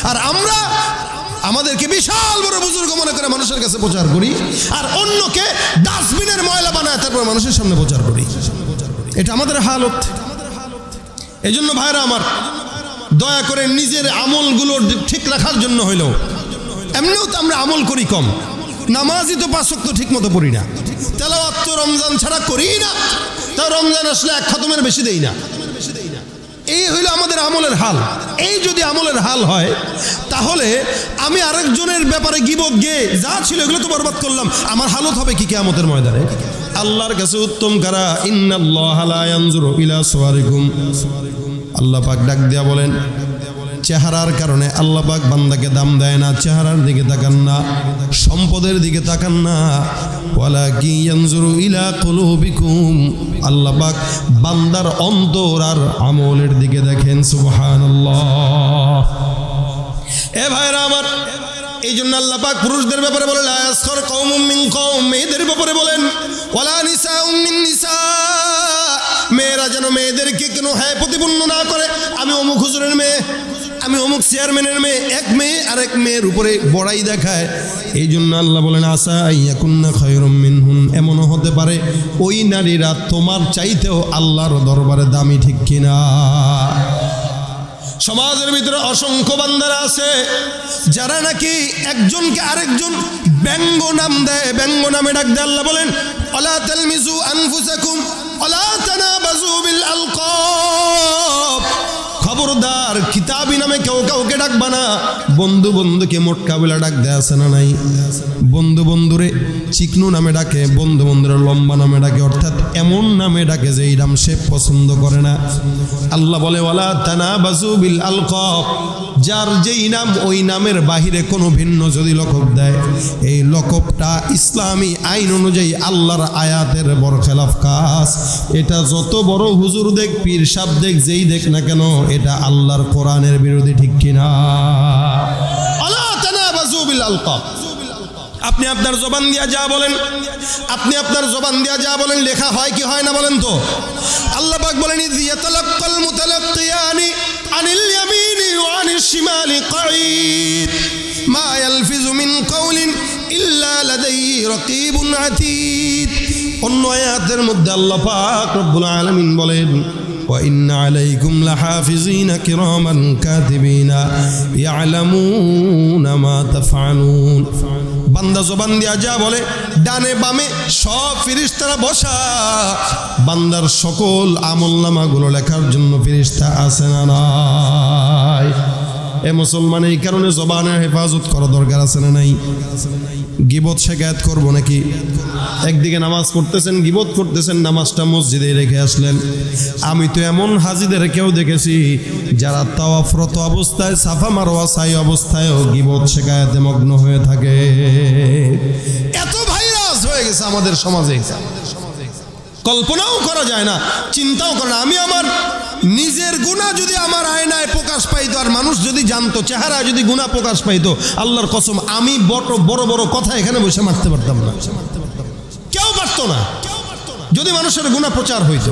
আর আমরা আমাদেরকে বিশাল বড় বুজুর্গ মনে করে মানুষের কাছে প্রচার করি, আর অন্যকে ডাস্টবিনের ময়লা বানায় তারপর মানুষের সামনে প্রচার করি। এটা আমাদের হালত। এই জন্য ভাইরা আমার, দয়া করে নিজের আমলগুলো ঠিক রাখার জন্য হইলেও, এমনিও তো আমরা আমল করি কম, নামাজই তো 5 ওয়াক্ত ঠিক মতো পড়ি না, তেলাওয়াত তো রমজান ছাড়া করি না, তাও রমজান আসলে 1 খতমের বেশি দেই না। এই হইল আমাদের আমলের হাল। এই যদি আমলের হাল হয়, তাহলে আমি আরেকজনের ব্যাপারে গীবত গেয়ে যা ছিল এগুলো তো বরবাদ করলাম, আমার হালত হবে কি কিয়ামতের ময়দানে? আল্লাহর কাছে উত্তম কারা, ইন্নাল্লাহা লা ইয়ানজুরু ইলা সুওয়ারিকুম। আল্লাহ পাক ডাক দিয়া বলেন, চেহারার কারণে আল্লাহ পাক বান্দাকে দাম দেয় না, চেহারার দিকে তাকান না, সম্পদের দিকে তাকান না, ওয়ালাকিন ইয়ানজুরু ইলা কুলুবিকুম। আল্লাহ পাক বান্দার অন্তর আর আমলের দিকে দেখেন। সুবহানাল্লাহ। এ ভাইরা আমার, এই জন্য আল্লাহ পাক পুরুষদের ব্যাপারে বলেন, লা ইয়াসখার কওমুম মিন কওম। মেয়েদের ব্যাপারে বলেন, ওয়ালা নিসাউম মিন নিসা। মেয়েরা যেন মেয়েদেরকে কোনো হ্যায় প্রতিপন্ন না করে, আমি অমুক হুজুরের মেয়ে, আমি অমুক চেয়ারম্যানের মেয়ে। এক মেয়ে আরেক মেয়ের উপরে বড়াই দেখায়। এই জন্য আল্লাহ বলেন, আসা আইয়াকুন্না খায়রুম মিনহুন। এমনও হতে পারে ওই নারীরা তোমার চাইতেও আল্লাহর দরবারে দামি, ঠিক কিনা? সমাজের ভিতরে অসংখ্য বান্দারা আছে যারা নাকি একজনকে আরেকজন ব্যঙ্গ নাম দেয়, ব্যঙ্গ নামে ডাক দেয়। আল্লাহ বলেন, আলা তালমিজু আনফুসাকুম আলা তানাবাজু বিল আলকাব। খবরদার, কিতাবি নামে কেউ কাউকে ডাকবা না। বন্ধু বন্ধুকে মোটকা বলে ডাক দেয়, আছে না নাই? বন্ধু বন্ধুরে চিকনু নামে ডাকে, বন্ধু বন্ধুরে লম্বা নামে ডাকে, অর্থাৎ এমন নামে ডাকে যে এই নাম সে পছন্দ করে না। আল্লাহ বলে, ওয়ালা তানাবাজু বিল আলকাব। যার যেই নাম, ওই নামের বাহিরে কোনো ভিন্ন যদি লকব দেয়, এই লকবটা ইসলামী আইন অনুযায়ী আল্লাহর আয়াতের বরখেলাফ কাজ। এটা যত বড় হুজুর দেখ, পীর সাহেব দেখ, যেই দেখ না কেন, এটা আল্লাহর কোরআনের বিরোধী, ঠিক কিনা? আলা তানাবাজু বিল আলকাব। আপনি আপনার জবান দিয়া যা বলেন, আপনি আপনার জবান দিয়া যা বলেন, লেখা হয় কি হয় না বলেন তো? আল্লাহ পাক বলেন, ইয ইয়াতালাক্কাল মুতালাক্কিয়ানি আনিল ইয়ামিনি ওয়া আনিশ শিমালি কাঈদ মা ইয়ালফিজু মিন কাওলিন ইল্লা লাদাইহি রাকীবুন আতীদ। অন্য আয়াতের মধ্যে আল্লাহ পাক রব্বুল আলামিন বলেন, ওয়া ইন্না আলাইকুম লাহাফিজিনা কিরামান কাতিবিনা ইয়ালামুনা মা তাফআলুন। বান্দা জবান দিয়া যা বলে, ডানে বামে সব ফেরেশতারা বসা, বান্দার সকল আমলনামাগুলো লেখার জন্য ফেরেশতা আছে না নাই? এ মুসলমান, এই কারণে জবানের হেফাজত করা দরকার, আছে না নাই? গীবত শিকায়াত করবো নাকি? একদিকে নামাজ পড়তেছেন, গীবত করতেছেন, নামাজটা মসজিদে রেখে আসলেন। আমি তো এমন হাজিদের কেউ দেখেছি যারা তাওয়াফরত অবস্থায়, সাফা মারওয়া সাই অবস্থায়ও গীবত শিকায়াতে মগ্ন হয়ে থাকে। এত ভাইরাস হয়ে গেছে আমাদের সমাজে, কল্পনাও করা যায় না, চিন্তাও করে না। আমি আমার নিজের গুনাহ যদি আমার আয়নায় প্রকাশ পাইতো, আর মানুষ যদি জানতো, চেহারা যদি গুনাহ প্রকাশ পাইতো, আল্লাহর কসম আমি বড় বড় কথা এখানে বসে মারতে পারতাম না, কেউ পারতো না। যদি মানুষের গুনাহ প্রচার হইতো,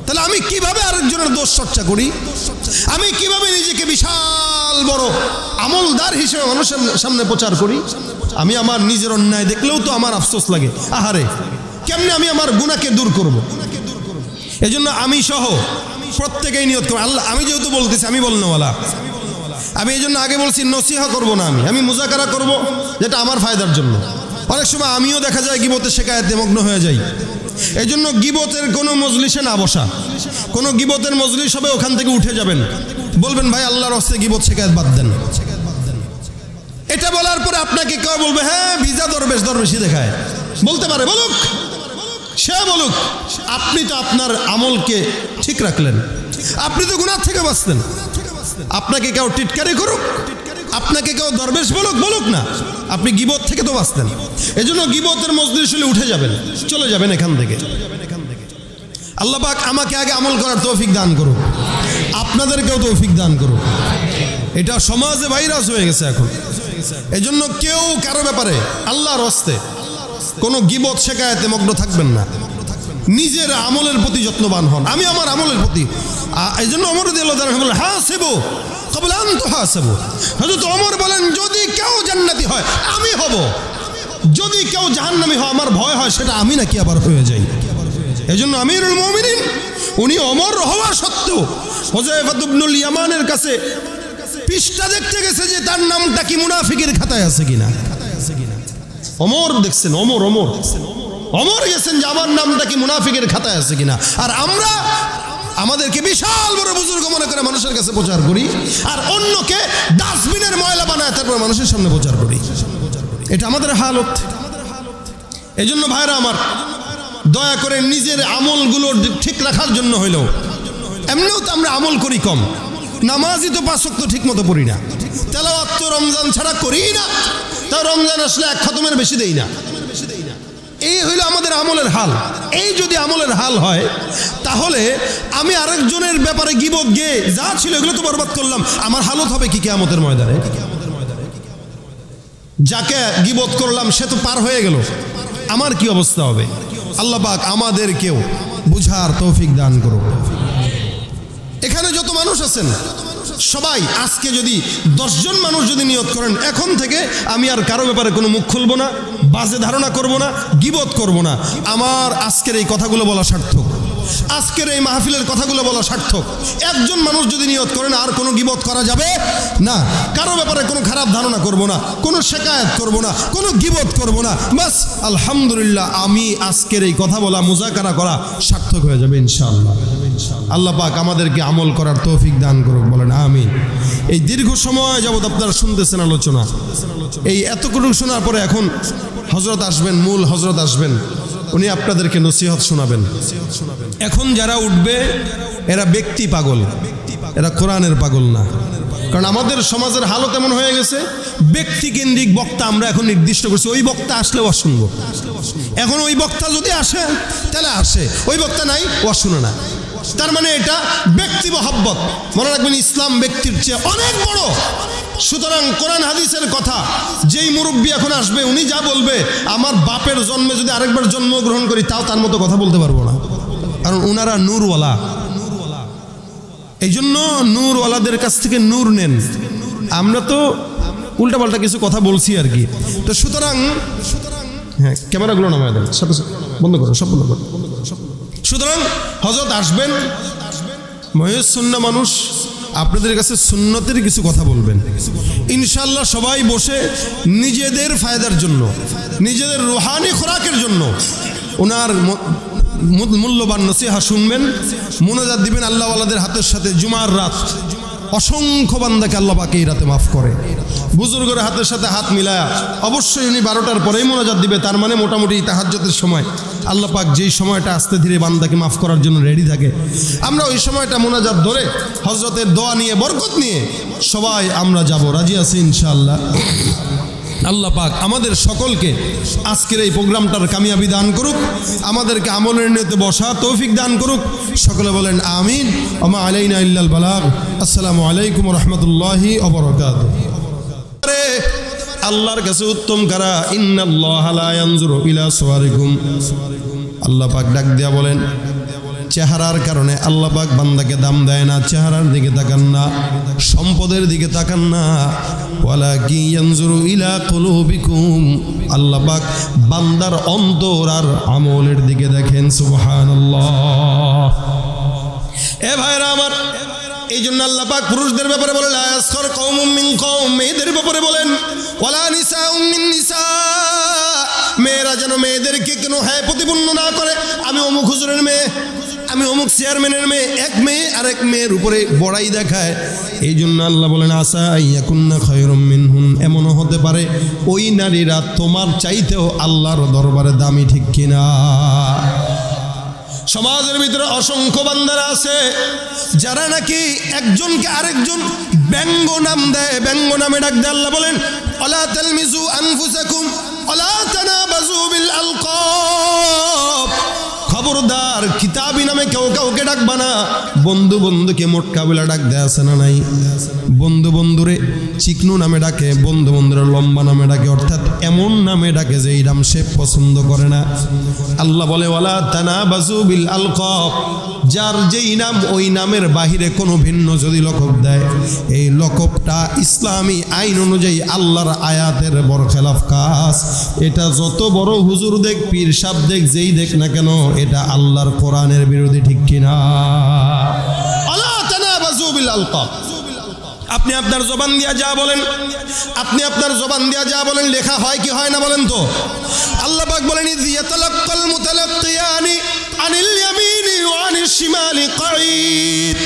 তাহলে আমি কিভাবে আরেকজনের দোষ চর্চা করি? আমি কিভাবে নিজেকে বিশাল বড় আমলদার হিসেবে মানুষের সামনে প্রচার করি? আমি আমার নিজের অন্যায় দেখলেও তো আমার আফসোস লাগে, আহারে কেমনে আমি আমার গুনাহকে দূর করব? এজন্য আমি সহ প্রত্যেকেই নিয়ত করব, আল্লাহ, আমি যেহেতু বলতেছি, আমি বলনেওয়ালা, আমি এই জন্য আগে বলছি নসিহা করব না, আমি মুজাকারা করব, যেটা আমার ফায়দার জন্য। অনেক সময় আমিও দেখা যায় গীবতের শিকায়াতে মগ্ন হয়ে যাই। এই জন্য গীবতের কোনো মজলিসে না বসা। কোনো গীবতের মজলিস হবে, ওখান থেকে উঠে যাবেন, বলবেন ভাই আল্লাহর রাস্তে গীবত শিকায়াত বাদ দেন। এটা বলার পরে আপনাকে কেউ বলবে, হ্যাঁ ভিজা দরবেশি দেখায়, বলতে পারে, বলুক, সে বলুক। আপনি তো আপনার আমলকে ঠিক রাখলেন, আপনি তো গুনাহ থেকে বাঁচলেন। আপনাকে কেউ টিটকারি করুক, আপনাকে কেউ দরবেশ বলুক না, আপনি গীবত থেকে তো বাঁচলেন। এজন্য গীবতের মজলিস হলে উঠে যাবেন, চলে যাবেন এখান থেকে। আল্লাহ পাক আমাকে আগে আমল করার তৌফিক দান করুক, আপনাদেরকেও তৌফিক দান করুক। এটা সমাজে ভাইরাস হয়ে গেছে এখন। এজন্য কেউ কারো ব্যাপারে আল্লাহর হস্তে কোনো গীবত শিকায়াতে মগ্ন থাকবেন না, নিজের আমলের প্রতি যত্নবান হন। আমি আমার আমলের প্রতি, এই জন্য ওমর রাদিয়াল্লাহু তাআলা বলেন, হাসিবু ক্বাবলা আন তুহাসাবু। হযরত ওমর বলেন, যদি কেউ জান্নাতি হয় আমি হব, যদি কেউ জাহান্নামী হয় আমার ভয় হয় সেটা আমি নাকি আবার হয়ে যাই। এজন্য আমিরুল মুমিনিন উনি ওমর হওয়া সত্ত্বেও হুযায়ফা ইবনুল ইয়ামানের কাছে পৃষ্ঠা দেখতে গেছে যে তার নামটা কি মুনাফিকের খাতায় আছে কিনা। ওমর দেখছেন, ওমর গেছেন যে আমার নামটা কি মুনাফিকের খাতায় আছে কিনা। আর আমরা আমাদেরকে বিশাল বড় বুজুর্গ মনে করে মানুষের কাছে প্রচার করি, আর অন্যকে ডাস্টবিনের ময়লা বানায় তারপর মানুষের সামনে প্রচার করি। এটা আমাদের হালত। এই জন্য ভাইরা আমার, দয়া করে নিজের আমলগুলো ঠিক রাখার জন্য হইলেও, এমনিও তো আমরা আমল করি কম, নামাজই তো 5 ওয়াক্ত ঠিক মতো পড়ি না, তেলাওয়াত তো রমজান ছাড়া করি না, তাও রমজান আসলে 1 খতমের বেশি দেই না। এই হইল আমাদের আমলের হাল। এই যদি আমলের হাল হয় তাহলে আমি আরেকজনের ব্যাপারে গীবত গিয়ে যা ছিল এগুলো তো বরবাদ করলাম, আমার হালত হবে কি কিয়ামতের ময়দানে? যাকে গীবত করলাম সে তো পার হয়ে গেল, আমার কি অবস্থা হবে? আল্লাহ পাক আমাদেরকেও বুঝার তৌফিক দান করুন। এখানে যত মানুষ আছেন সবাই আজকে যদি 10 জন মানুষ যদি নিয়ত করেন, এখন থেকে আমি আর কারো ব্যাপারে কোনো মুখ খুলবো না, বাজে ধারণা করব না, গীবত করব না, আমার আজকের এই কথাগুলো বলা সার্থক, আজকের এই মাহফিলের কথাগুলো বলা সার্থক। একজন মানুষ যদি নিয়ত করেন আর কোনো গীবত করা যাবে না, কারো ব্যাপারে কোনো খারাপ ধারণা করব না, কোনো শেকায়েত করব না, কোনো গীবত করব না, বাস আলহামদুলিল্লাহ আমি আজকের এই কথা বলা, মুজাকারা করা সার্থক হয়ে যাবে ইনশাআল্লাহ। আল্লাহ পাক আমাদেরকে আমল করার তৌফিক দান করুক, বলেন আমিন। এই দীর্ঘ সময় যাবত আপনারা শুনতেছেন আলোচনা, এই এতটুকু শোনার পরে এখন হযরত আসবেন, মূল হযরত আসবেন, উনি আপনাদেরকে নসিহত শোনাবেন। এখন যারা উঠবে এরা ব্যক্তি পাগল, এরা কোরআনের পাগল না। কারণ আমাদের সমাজের হালত এমন হয়ে গেছে, ব্যক্তিকেন্দ্রিক বক্তা আমরা এখন নির্দিষ্ট করছি, ওই বক্তা আসলে ওয়াজ শুনবো। এখন ওই বক্তা যদি আসে তাহলে আসে, ওই বক্তা নাই ওয়াজ শুনে না। তার মানে এটা ব্যক্তি মহব্বত। মনে রাখবেন, ইসলাম ব্যক্তির চেয়ে অনেক বড়। সুতরাং কোরআন হাদিসের কথা যেই মুরব্বী এখন আসবে উনি যা বলবে, আমার বাপের জন্মে যদি আরেকবার জন্মগ্রহণ করি তাও তার মতো কথা বলতে পারবো না, কারণ ওনারা নূরওয়ালা। এই জন্য নূরওয়ালাদের কাছ থেকে নূর নেন। আমরা তো উল্টাপাল্টা কিছু কথা বলছি আর কি। তো সুতরাং হ্যাঁ, ক্যামেরাগুলো নামায় দেন, সাথে বন্ধ করুন, সব বন্ধ করুন। সুতরাং হযরত আসবেন, মহিউস সুন্নাহ মানুষ, আপনাদের কাছে সুন্নতের কিছু কথা বলবেন ইনশাআল্লাহ। সবাই বসে নিজেদের ফায়দার জন্য, নিজেদের রুহানি খোরাকের জন্য ওনার মূল্যবান নসিহা শুনবেন, মুনাজাত দিবেন আল্লাহওয়ালাদের হাতের সাথে। জুমার রাত অসংখ্য বান্দাকে আল্লাহ পাক এই রাতে মাফ করে। বুজুর্গের হাতের সাথে হাত মিলায়া অবশ্যই উনি 12টার পরেই মুনাজাত দিবে, তার মানে মোটামুটি তাহাজ্জুদের সময়। আল্লাহ পাক যেই সময়টা আস্তে ধীরে বান্দাকে মাফ করার জন্য রেডি থাকে, আমরা ওই সময়টা মুনাজাত ধরে হযরতের দোয়া নিয়ে, বরকত নিয়ে সবাই আমরা যাব। রাজি আছি ইনশাআল্লাহ? আল্লাহ পাক আমাদের সকলকে আজকের এই প্রোগ্রামটার কামিয়াবি দান করুক, আমাদেরকে আমলের নিয়তে বসা তৌফিক দান করুক। সকলে বলেন আমিন। ওমা আলাইনা ইল্লাল বালাগ। আসসালামু আলাইকুম ওয়া রাহমাতুল্লাহি ওয়া বারাকাতুহু। আল্লাহর কাছে উত্তম কারা, ইন্নাল্লাহা লা ইয়ানজুরু ইলা সুওয়ারিকুম। আল্লাহ পাক ডাক দিয়া বলেন, চেহারার কারণে আল্লাহ পাক বান্দাকে দাম দেয় না, চেহারার দিকে তাকান না, সম্পদের দিকে তাকান না, ওয়ালাকিন ইয়ানজুরু ইলা কুলুবিকুম। আল্লাহ পাক বান্দার অন্তর আর আমলের দিকে দেখেন। সুবহানাল্লাহ। এ ভাইরা আমার, এই জন্য আল্লাহ পাক পুরুষদের ব্যাপারে বলেন লা ইয়াসখার কওমুম মিন কওম, মেয়েদের ব্যাপারে বলেন ওয়ালা নিসাউম মিন নিসা, মেয়েরা যেন মেয়েদেরকে কোনো হ্যায় প্রতিপন্ন না করে, আমি অমুক হুজুরের মেয়ে, আমি অমুক চেয়ারম্যানের মেয়ে, এক মেয়ে আরেক মেয়ের উপরে বড়াই দেখায়। এই জন্য আল্লাহ বলেন আসা আইয়াকুন্না খায়রুম মিনহুন, এমনও হতে পারে ওই নারীরা তোমার চাইতেও আল্লাহর দরবারে দামি, ঠিক কিনা? সমাজের ভিতরে অসংখ্য বান্দারা আছে যারা নাকি একজনকে আরেকজন ব্যঙ্গ নাম দেয়, ব্যঙ্গ নামে ডাক দেয়। আল্লাহ বলেন ওয়ালা তালমিজু আনফুসাকুম ওয়ালা তানাবাজু বিল আলকাব, খবরদার কিতাবি নামে নামে কেউ কাউকে ডাকবা না। বন্ধু বন্ধুকে মোটকা বলে ডাক দেয়া আছে না নাই? বন্ধু বন্ধুরে চিকনু নামে ডাকে, বন্ধু বন্ধুরে লম্বা নামে ডাকে, অর্থাৎ এমন নামে ডাকে যে এই নাম সে পছন্দ করে না। আল্লাহ বলে ওয়ালা তানাবাজু বিল আলকাব, যার যেই নাম ওই নামের বাহিরে কোনো ভিন্ন যদি লকব দেয়, এই লকবটা ইসলামী আইন অনুযায়ী আল্লাহর আয়াতের বরখেলাফ কাজ। এটা যত বড় হুজুর দেখ, পীর সাহেব দেখ, যেই দেখ না কেন, এটা আল্লাহর কোরআনের বিরোধী, ঠিক কিনা? ওয়ালা তানাবাজু বিল আলকাব। আপনি আপনার জবান দিয়া যা বলেন, আপনি আপনার জবান দিয়া যা বলেন লেখা হয় কি হয় না বলেন তো? আল্লাহ পাক বলেন ইয ইয়াতালাক্কাল মুতালাক্কিয়ানি আনিল ইয়ামিনি ওয়া আনিশ শিমালি কাঈদ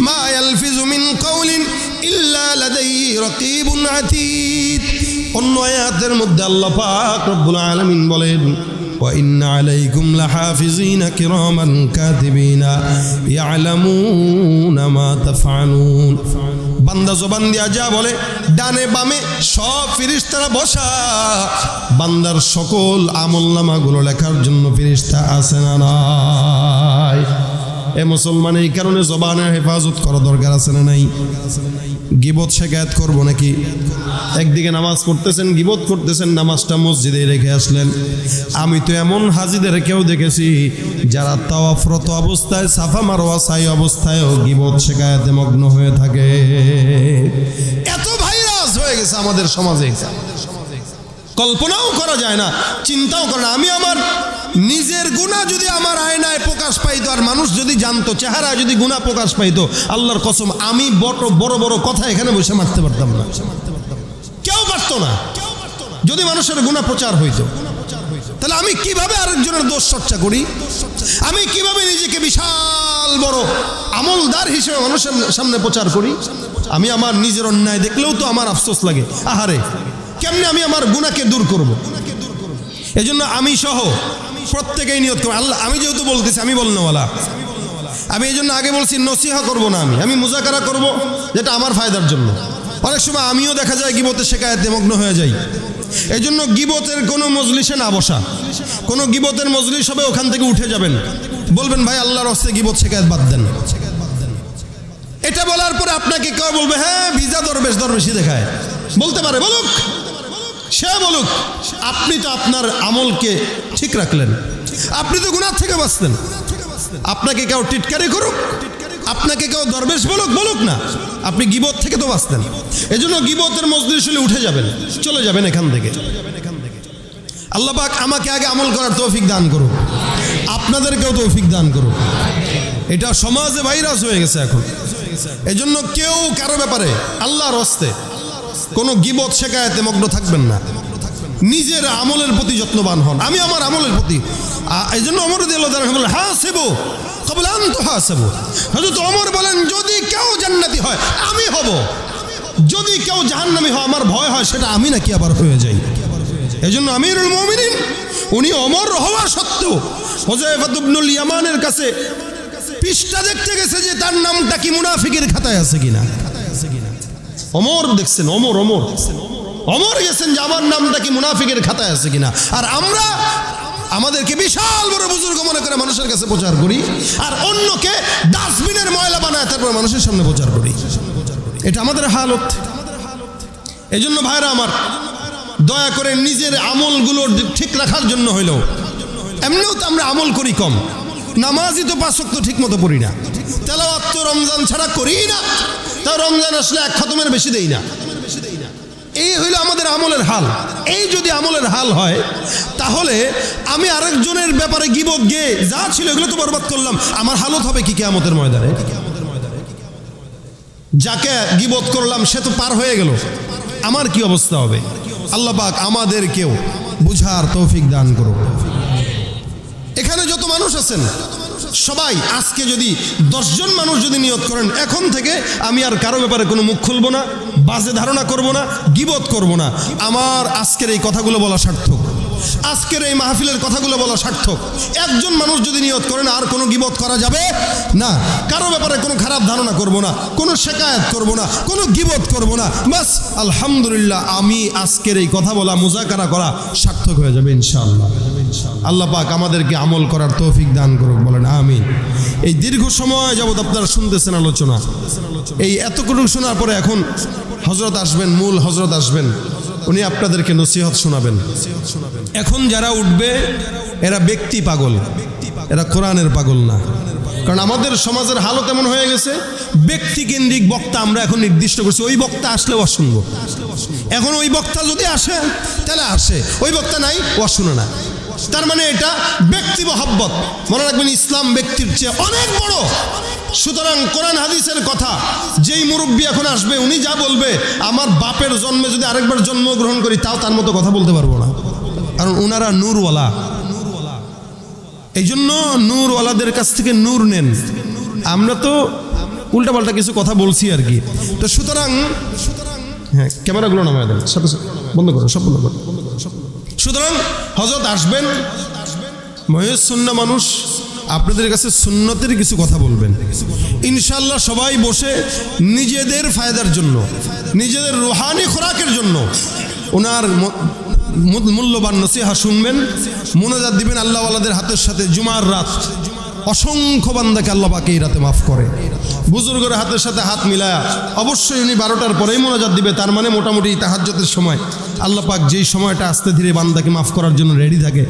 মা ইয়ালফিজু মিন কাওলিন ইল্লা লাদাইহি রাকীবুন আতীদ। অন্য আয়াতের মধ্যে আল্লাহ পাক রব্বুল আলামিন বলেন ওয়া ইন্না আলাইকুম লাহাফিজিনা কিরামান কাতিবিনা ইয়ালামুনা মা তাফআলুন। বান্দা জবান দিয়া যা বলে, ডানে বামে সব ফেরেশতারা বসা, বান্দার সকল আমলনামাগুলো লেখার জন্য ফেরেশতা আছে না নাই? এ মুসলমান, এই কারণে জবানের হেফাজত করা দরকার আছে না নাই? গিবত শিকায়ত করবো নাকি? একদিকে নামাজ পড়তেছেন, গিবত করতেছেন, নামাজটা মসজিদে রেখে আসলেন। আমি তো এমন হাজিদের কেউ দেখেছি যারা তাওয়াফরত অবস্থায়, সাফা মারওয়া সাই অবস্থায়ও গিবত শিকায়তে মগ্ন হয়ে থাকে। এত ভাইরাস হয়ে গেছে আমাদের সমাজে, কল্পনাও করা যায় না, চিন্তাও করে না। আমি আমার নিজের গুনাহ যদি আমার আয়নায় প্রকাশ পাইতো, আর মানুষ যদি জানতো, চেহারা যদি গুনাহ প্রকাশ পাইতো, আল্লাহর কসম আমি বড় বড় কথা এখানে বসে মারতে পারতাম না, কেউ পারতো না। যদি মানুষের গুনাহ প্রচার হইতো, তাহলে আমি কিভাবে আরেকজনের দোষ চর্চা করি? আমি কিভাবে নিজেকে বিশাল বড় আমলদার হিসেবে মানুষের সামনে প্রচার করি? আমি আমার নিজের অন্যায় দেখলেও তো আমার আফসোস লাগে, আহারে কেমনে আমি আমার গুনাহকে দূর করব? এজন্য আমি সহ প্রত্যেকেই নিয়ত করব, আল্লাহ, আমি যেহেতু বলতেছি, আমি বলনেওয়ালা, আমি এই জন্য আগে বলছি নসিহা করব না, আমি মুজাকারা করব, যেটা আমার ফায়দার জন্য। অনেক সময় আমিও দেখা যায় গিবতের শিকায়তে মগ্ন হয়ে যাই। এই জন্য গিবতের কোনো মজলিসে না বসা। কোনো গিবতের মজলিস হবে, ওখান থেকে উঠে যাবেন, বলবেন ভাই আল্লাহর রাস্তায় গিবত শিকায়ত বাদ দেন। এটা বলার পরে আপনাকে কেউ বলবে হ্যাঁ ভিজা দরবেশি দেখায়, বলতে পারে, বলুক, সে বলুক। আপনি তো আপনার আমলকে ঠিক রাখলেন, আপনি তো গুনাহ থেকে বাঁচলেন। আপনাকে কেউ টিটকারি করুক, আপনাকে কেউ দরবেশ বলুক না, আপনি গিবত থেকে তো বাঁচলেন। এজন্য গিবতের মজলিস হলে উঠে যাবেন, চলে যাবেন এখান থেকে। আল্লাহ পাক আমাকে আগে আমল করার তৌফিক দান করুক, আপনাদেরকেও তৌফিক দান করুক। এটা সমাজে ভাইরাস হয়ে গেছে এখন। এজন্য কেউ কারো ব্যাপারে আল্লাহর হস্তে কোনো গিবত শিকায়তে মগ্ন থাকবেন না, নিজের আমলের প্রতি যত্নবান হন। আমি আমার আমলের প্রতি, এই জন্য ওমর রাদিয়াল্লাহু তাআলা বলেন হাসিবু ক্বাবলা আন তুহাসাবু। হযরত ওমর বলেন যদি কেউ জান্নাতি হয় আমি হব, যদি কেউ জাহান্নামী হয় আমার ভয় হয় সেটা আমি নাকি আবার হয়ে যাই। এজন্য আমিরুল মুমিনিন উনি ওমর হওয়া সত্ত্বেও হুযায়ফা ইবনুল ইয়ামানের কাছে পৃষ্ঠা দেখতে গেছে যে তার নামটা কি মুনাফিকের খাতায় আছে কিনা। ওমর দেখছেন, ওমর গেছেন যে আমার নামটা কি মুনাফিকের খাতায় আছে কিনা। আর আমরা আমাদেরকে বিশাল বড় বুজুর্গ মনে করে মানুষের কাছে প্রচার করি, আর অন্যকে ডাস্টবিনের ময়লা বানায় তারপর মানুষের সামনে প্রচার করি। এটা আমাদের হালত। এই জন্য ভাইরা আমার, দয়া করে নিজের আমলগুলো ঠিক রাখার জন্য হইলেও, এমনিও তো আমরা আমল করি কম, নামাজই তো 5 ওয়াক্ত ঠিক মতো পড়ি না, তেলাওয়াত তো রমজান ছাড়া করি না, তাও রমজান আসলে 1 খতমের বেশি দেই না। এই হইল আমাদের আমলের হাল। এই যদি আমলের হাল হয়, তাহলে আমি আরেকজনের ব্যাপারে গিবত গিয়ে যা ছিল এগুলো তো বরবাদ করলাম, আমার হালত হবে কি কিয়ামতের ময়দানে? যাকে গিবত করলাম সে তো পার হয়ে গেল, আমার কি অবস্থা হবে? আল্লাহ পাক আমাদেরকেও বুঝার তৌফিক দান করুন। এখানে যত মানুষ আছেন সবাই আজকে যদি 10 জন মানুষ যদি নিয়ত করেন এখন থেকে আমি আর কারো ব্যাপারে কোনো মুখ খুলবো না, বাজে ধারণা করব না, গিবত করব না, আমার আজকের এই কথাগুলো বলা সার্থক। আজকের এই মাহফিলের কথাগুলো বলা সার্থক। একজন মানুষ যদি নিয়ত করেন আর কোনো গীবত করা যাবে না, কারো ব্যাপারে কোনো খারাপ ধারণা করব না, কোনো শেকায়েত করব না, কোনো গীবত করব না, বাস আলহামদুলিল্লাহ আমি আজকের এই কথা বলা মুযাকারা করা সার্থক হয়ে যাবে ইনশাআল্লাহ। আল্লাহ পাক আমাদেরকে আমল করার তৌফিক দান করুক, বলেন আমিন। এই দীর্ঘ সময় যাবত আপনারা শুনতেছেন আলোচনা, এই এতটুকু শোনার পরে এখন হযরত আসবেন, মূল হযরত আসবেন, উনি আপনাদেরকে নসিহত শোনাবেন। এখন যারা উঠবে এরা ব্যক্তি পাগল, এরা কোরআনের পাগল না। কারণ আমাদের সমাজের হালত এমন হয়ে গেছে, ব্যক্তিকেন্দ্রিক বক্তা আমরা এখন নির্দিষ্ট করছি, ওই বক্তা আসলে ওয়াজ শুনবো। এখন ওই বক্তা যদি আসে তাহলে আসে, ওই বক্তা নাই ওয়াজ শুনে না। তার মানে এটা ব্যক্তি মহব্বত। মনে রাখবেন ইসলাম ব্যক্তির চেয়ে অনেক বড়। সুতরাং কোরআন হাদিসের কথা যেই মুরব্বী এখন আসবে উনি যা বলবে, আমার বাপের জন্মে যদি আরেকবার জন্মগ্রহণ করি তাও তার মতো কথা বলতে পারবো না, কারণ ওনারা নূরওয়ালা। এই জন্য নূরওয়ালাদের কাছ থেকে নূর নেন। আমরা তো উল্টাপাল্টা কিছু কথা বলছি আর কি। তো সুতরাং হ্যাঁ, ক্যামেরাগুলো নামায় দেন, সাথে সাথে বন্ধ করুন, সব বন্ধ করুন। সুতরাং হযরত আসবেন, মহিউস সুন্নাহ মানুষ, আপনাদের কাছে সুন্নতের কিছু কথা বলবেন ইনশাআল্লাহ। সবাই বসে নিজেদের ফায়দার জন্য, নিজেদের রুহানি খোরাকের জন্য ওনার মূল্যবান নসিহা শুনবেন, মুনাজাত দিবেন আল্লাহওয়ালাদের হাতের সাথে। জুমার রাত অসংখ্য বান্দাকে আল্লাহ পাক এই রাতে মাফ করে। বুজুর্গের হাতের সাথে হাত মিলায়া অবশ্যই উনি 12টার পরেই মুনাজাত দিবে, তার মানে মোটামুটি তাহাজ্জুদের সময়। আল্লাহ পাক যেই সময়টা আস্তে ধীরে বান্দাকে মাফ করার জন্য রেডি থাকে,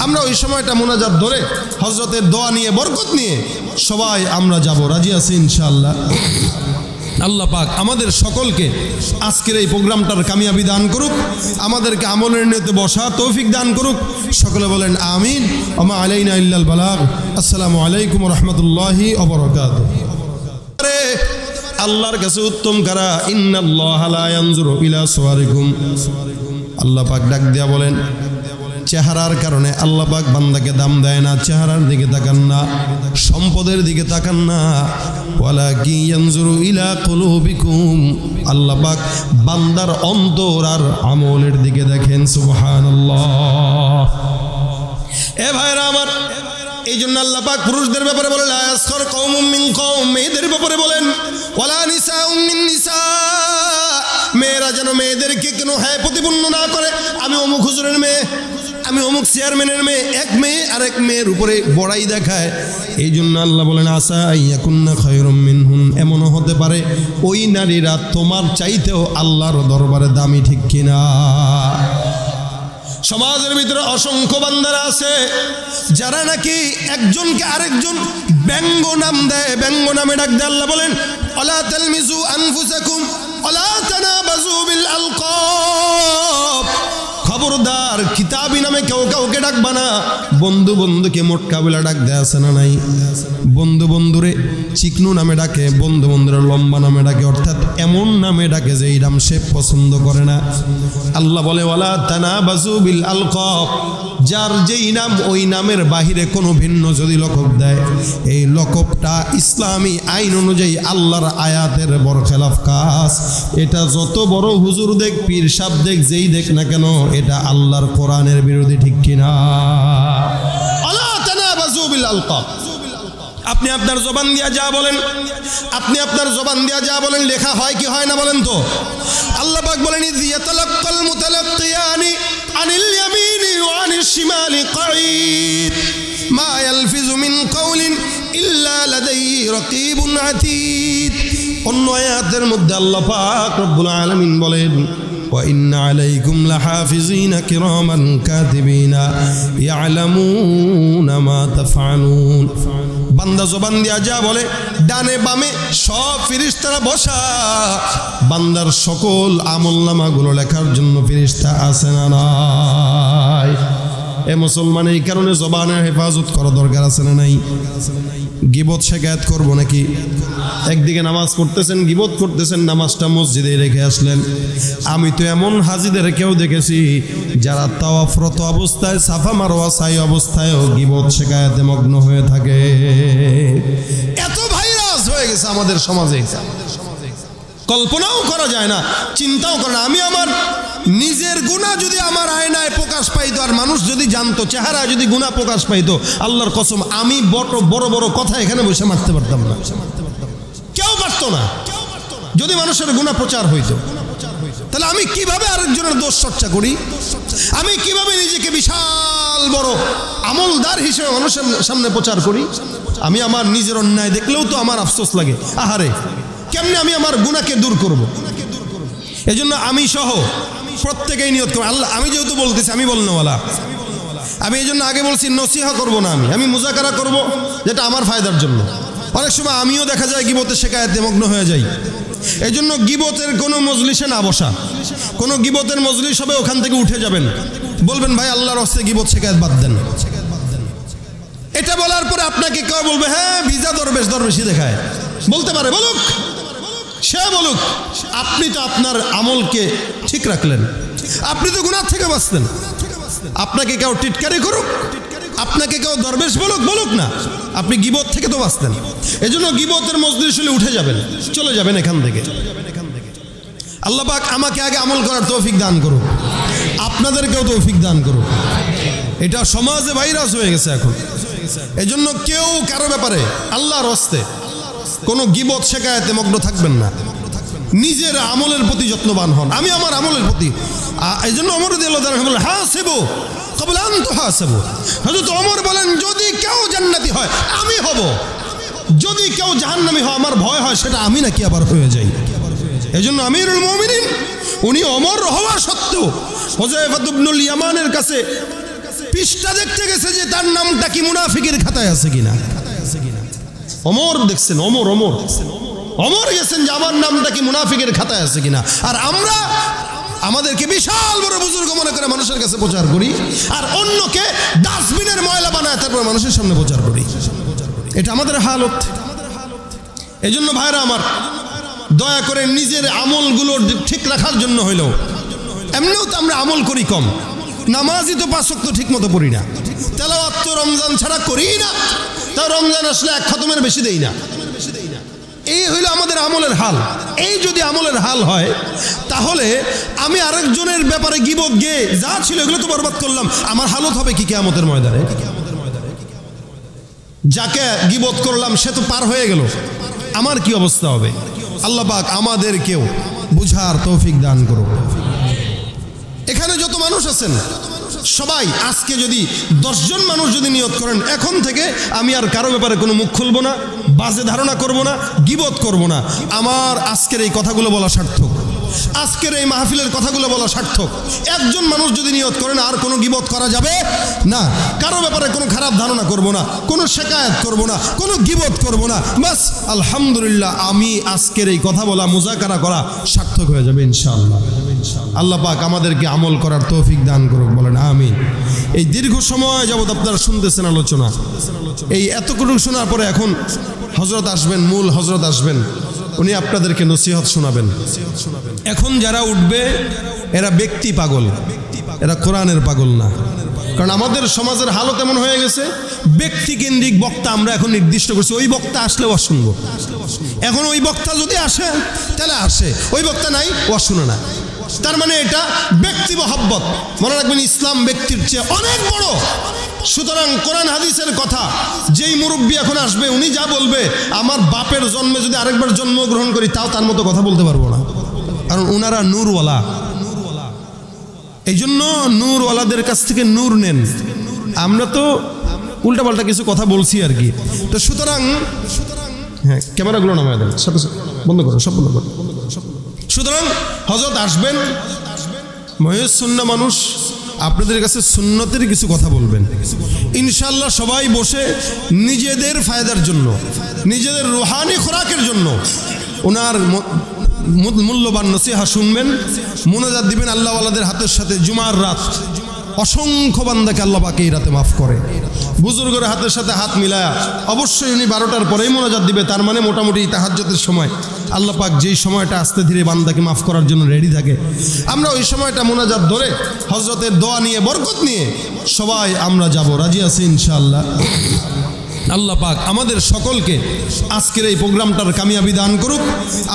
আমরা ওই সময়টা মুনাজাত ধরে হযরতের দোয়া নিয়ে, বরকত নিয়ে সবাই আমরা যাব। রাজি আছি ইনশাআল্লাহ। আল্লাহ পাক আমাদের সকলকে আজকের এই প্রোগ্রামটার কামিয়াবি দান করুক, আমাদেরকে আমলের নিয়তে বসা তৌফিক দান করুক। সকলে বলেন আমিন। ওয়া মা আলাইনা ইল্লাল বালাগ। আসসালামু আলাইকুম ওয়া রাহমাতুল্লাহি ওয়া বারাকাতুহু। আল্লাহর কাছে উত্তম কারা, ইন্নাল্লাহা লা ইয়ানজুরু ইলা সুওয়ারিকুম। আল্লাহ পাক ডাক দিয়া বলেন, চেহারার কারণে আল্লাহ পাক বান্দাকে দাম দেয় না। চেহারার দিকে তাকান না, সম্পদের দিকে তাকান না, ওয়ালাকিন ইয়ানজুরু ইলা কুলুবিকুম। আল্লাহ পাক বান্দার অন্তর আর আমলের দিকে দেখেন। সুবহানাল্লাহ। এ ভাইরা আমার, এই জন্য আল্লাহ পাক পুরুষদের ব্যাপারে বলে লা ইয়াসখার কওমুম মিন কওম, মেয়েদের ব্যাপারে বলেন ওয়ালা নিসাউম মিন নিসা, মেয়েরা যেন মেয়েদেরকে কেন হ্যাঁ প্রতিপন্ন না করে, আমি অমুক হুজুরের মেয়ে, আমি অমুক চেয়ারম্যানের মেয়ে, এক মেয়ে আরেক মেয়ের উপরে বড়াই দেখায়। এই জন্য আল্লাহ বলেন আসা আইয়াকুন্না খায়রুম মিনহুন, এমনও হতে পারে ওই নারীরা তোমার চাইতেও আল্লাহর দরবারে দামি, ঠিক কিনা? সমাজের ভিতরে অসংখ্য বান্দারা আছে যারা নাকি একজনকে আরেকজন ব্যঙ্গ নাম দেয়, ব্যঙ্গ নামে ডাক দেয়। আল্লাহ বলেন ওয়ালা তালমিজু আনফুসাকুম ওয়ালা তানাবাজু বিল আলকাব, খবরদার কিতাবি নামে কেউ কাউকে ডাকবা না। বন্ধু বন্ধুকে মোটকা বলে ডাক দেয়, আছে না নাই? বন্ধু বন্ধুরে চিকনু নামে ডাকে, বন্ধু বন্ধুরে লম্বা নামে ডাকে, অর্থাৎ এমন নামে ডাকে যে এই নাম সে পছন্দ করে না। আল্লাহ বলে ওয়ালা তানাবাজু বিল আলকাব, যার যেই নাম ওই নামের বাহিরে কোনো ভিন্ন যদি লকব দেয়, এই লকবটা ইসলামী আইন অনুযায়ী আল্লাহর আয়াতের বরখেলাফ কাজ। এটা যত বড় হুজুর দেখ, পীর সাহেব দেখ, যেই দেখ না কেন, এটা আল্লাহর কোরআনের বিরোধী, ঠিক কিনা? আলা তানাবাজু বিল আলকাব। আপনি আপনার জবান দিয়া যা বলেন, আপনি আপনার জবান দিয়া যা বলেন লেখা হয় কি হয় না বলেন তো? আল্লাহ পাক বলেন ইয ইয়াতালাক্কাল মুতালাক্কিয়ানি আনিল ইয়ামিনি ওয়া আনিশ শিমালি কাঈদ মা ইয়ালফিজু মিন কাওলিন ইল্লা লাদাইহি রাকীবুন আতীদ। অন্য আয়াতের মধ্যে আল্লাহ পাক রব্বুল আলামিন বলেন ওয়া ইন্না আলাইকুম লাহাফিজিনা কিরামান কাতিবিনা ইয়ালামুনা মা তাফআলুন। বান্দা জবান দিয়া যা বলে, ডানে বামে সব ফেরেশতারা বসা, বান্দার সকল আমলনামাগুলো লেখার জন্য ফেরেশতা আছে না নাই? এ মুসলমান, এই কারণে জবানের হেফাজত করা দরকার আছে না নাই? গীবত শিকায়াত করবো নাকি? একদিকে নামাজ পড়তেছেন, গীবত করতেছেন, নামাজটা মসজিদে রেখে আসলেন। আমি তো এমন হাজিদের কেউ দেখেছি যারা তাওয়াফরত অবস্থায়, সাফা মারওয়া সাই অবস্থায়ও গীবত শিকায়াতে মগ্ন হয়ে থাকে। এত ভাইরাস হয়ে গেছে আমাদের সমাজে, কল্পনাও করা যায় না, চিন্তাও করে না। আমি আমার নিজের গুনাহ যদি আমার আয়নায় প্রকাশ পাইতো আর মানুষ যদি জানতো, চেহারা যদি গুনাহ প্রকাশ পাইতো, আল্লাহর কসম আমি বড় বড় কথা এখানে বসে মারতে পারতাম না, কেউ পারতো না। যদি মানুষের গুনাহ প্রচার হইতো, তাহলে আমি কিভাবে আরেকজনের দোষ চর্চা করি? আমি কিভাবে নিজেকে বিশাল বড় আমলদার হিসেবে মানুষের সামনে প্রচার করি? আমি আমার নিজের অন্যায় দেখলেও তো আমার আফসোস লাগে, আহারে কেমনে আমি আমার গুনাহকে দূর করব। এজন্য আমি সহ প্রত্যেকেই নিয়ত করব, আল্লাহ আমি যেহেতু বলতেছি আমি বলনেওয়ালা, আমি এই জন্য আগে বলছি নসিহা করব না, আমি মুজাকারা করব যেটা আমার ফায়দার জন্য। অনেক সময় আমিও দেখা যায় গীবতের শিকায়াতে মগ্ন হয়ে যাই। এই জন্য গীবতের কোনো মজলিসে না বসা, কোনো গীবতের মজলিস হবে ওখান থেকে উঠে যাবেন, বলবেন ভাই আল্লাহর হস্তে গীবত শিকায়াত বাদ দেন। এটা বলার পরে আপনাকে কেউ বলবে হ্যাঁ ভিজা দরবেশই দেখায়, বলতে পারে, বলুক, সে বলুক, আপনি তো আপনার আমলকে ঠিক রাখলেন, আপনি তো গুনাহ থেকে বাঁচলেন। আপনাকে কেউ টিটকারি করুক, আপনাকে কেউ দরবেশ বলুক না, আপনি গীবত থেকে তো বাঁচতেন। এই জন্য গীবতের মজলিস হলে উঠে যাবেন, চলে যাবেন এখান থেকে। আল্লাহ পাক আমাকে আগে আমল করার তৌফিক দান করুক, আপনাদেরকেও তৌফিক দান করুক। এটা সমাজে ভাইরাস হয়ে গেছে এখন। এই জন্য কেউ কারো ব্যাপারে আল্লাহর হস্তে কোনো গীবত শিকায়াতে মগ্ন থাকবেন না, নিজের আমলের প্রতি যত্নবান হন। আমি আমার আমলের প্রতি, এই জন্য ওমর রাদিয়াল্লাহু তাআলা বলেন হাসিবু ক্বাবলা আন তুহাসাবু। হযরত ওমর বলেন যদি কেউ জান্নাতি হয় আমি হব, যদি কেউ জাহান্নামী হয় আমার ভয় হয় সেটা আমি নাকি আবার হয়ে যাই। এই জন্য আমিরুল মুমিনিন উনি ওমর হওয়া সত্ত্বেও হুযায়ফা ইবনুল ইয়ামানের কাছে পৃষ্ঠা দেখতে গেছে যে তার নামটা কি মুনাফিকের খাতায় আছে কিনা। ওমর দেখছেন, ওমর গেছেন যে আমার নামটা কি মুনাফিকের খাতায় আছে কিনা। আর আমরা আমাদেরকে বিশাল বড় বুজুর্গ মনে করে মানুষের কাছে প্রচার করি, আর অন্যকে ডাস্টবিনের ময়লা বানায় তারপর মানুষের সামনে প্রচার করি। এটা আমাদের হালত। এই জন্য ভাইরা আমার, দয়া করে নিজের আমলগুলো ঠিক রাখার জন্য হইলেও, এমনিও তো আমরা আমল করি কম, নামাজই তো 5 ওয়াক্ত ঠিক মতো পড়ি না, তেলাওয়াত তো রমজান ছাড়া করি না, তাও রমজান আসলে 1 খতমের বেশি দেই না। এই হইল আমাদের আমলের হাল। এই যদি আমলের হাল হয় তাহলে আমি আরেকজনের ব্যাপারে গীবত গেয়ে যা ছিল এগুলো তো বরবাদ করলাম, আমার হালত হবে কি কিয়ামতের ময়দানে? যাকে গীবত করলাম সে তো পার হয়ে গেল, আমার কি অবস্থা হবে? আল্লাহ পাক আমাদেরকেও বুঝার তৌফিক দান করুন। এখানে যত মানুষ আছেন সবাই আজকে যদি 10 জন মানুষ যদি নিয়ত করেন এখন থেকে আমি আর কারো ব্যাপারে কোনো মুখ খুলবো না, বাজে ধারণা করব না, গীবত করব না, আমার আজকের এই কথাগুলো বলা সার্থক, আজকের এই মাহফিলের কথাগুলো বলা সার্থক। একজন মানুষ যদি নিয়ত করেন আর কোনো গীবত করা যাবে না, কারো ব্যাপারে কোনো খারাপ ধারণা করব না, কোনো শিকায়াত করব না, কোনো গীবত করব না, বাস আলহামদুলিল্লাহ আমি আজকের এই কথা বলা, মুজাকারা করা সার্থক হয়ে যাবে ইনশাআল্লাহ। আল্লাহ পাক আমাদেরকে আমল করার তৌফিক দান করুক, বলেন আমিন। এই দীর্ঘ সময় যাবত আপনারা শুনতেছেন আলোচনা, এই এতটুকু শোনার পরে এখন হযরত আসবেন, মূল হযরত আসবেন, উনি আপনাদেরকে নসিহত শোনাবেন। এখন যারা উঠবে এরা ব্যক্তি পাগল, এরা কোরআনের পাগল না। কারণ আমাদের সমাজের হালত এমন হয়ে গেছে, ব্যক্তিকেন্দ্রিক বক্তা আমরা এখন নির্দিষ্ট করছি, ওই বক্তা আসলে ওয়াজ শুনবো। এখন ওই বক্তা যদি আসে তাহলে আসে, ওই বক্তা নাই ওয়াজ শুনে না। তার মানে এটা ব্যক্তি মহব্বত। মনে রাখবেন ইসলাম ব্যক্তির চেয়ে অনেক বড়। সুতরাং কোরআন হাদিসের কথা যেই মুরব্বী এখন আসবে উনি যা বলবে, আমার বাপের জন্মে যদি আরেকবার জন্মগ্রহণ করি তাও তার মতো কথা বলতে পারবো না, কারণ ওনারা নূরওয়ালা। এই জন্য নূরওয়ালাদের কাছ থেকে নূর নেন। আমরা তো উল্টাপাল্টা কিছু কথা বলছি আর কি। তো সুতরাং হ্যাঁ, ক্যামেরাগুলো নামায় দেন, সাথে বন্ধ করুন, সব বন্ধ করুন। সুতরাং হযরত আসবেন, মহিউস সুন্নাহ মানুষ, আপনাদের কাছে সুন্নতের কিছু কথা বলবেন ইনশাআল্লাহ। সবাই বসে নিজেদের ফায়দার জন্য, নিজেদের রুহানি খোরাকের জন্য ওনার মূল্যবান নসিহা শুনবেন, মুনাজাত দিবেন আল্লাহওয়ালাদের হাতের সাথে। জুমার রাত অসংখ্য বান্দাকে আল্লাহ পাক এই রাতে মাফ করে। বুজুর্গের হাতের সাথে হাত মিলায়া অবশ্যই উনি 12টার পরেই মুনাজাত দিবে, তার মানে মোটামুটি তাহাজ্জুদের সময় আল্লাহ পাক যেই সময়টা আস্তে ধীরে বান্দাকে মাফ করার জন্য রেডি থাকে, আমরা ওই সময়টা মুনাজাত ধরে হযরতের দোয়া নিয়ে, বরকত নিয়ে সবাই আমরা যাব। রাজি আছি ইনশাআল্লাহ? আল্লাহ পাক আমাদের সকলকে আজকের এই প্রোগ্রামটার কামিয়াবি দান করুক,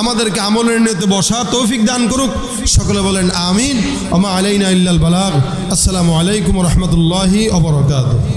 আমাদেরকে আমলের নিয়তে বসা তৌফিক দান করুক। সকলে বলেন আমিন। ওয়া মা আলাইনা ইল্লাল বালাগ। আসসালামু আলাইকুম ওয়া রাহমাতুল্লাহি ওয়া বারাকাতুহু।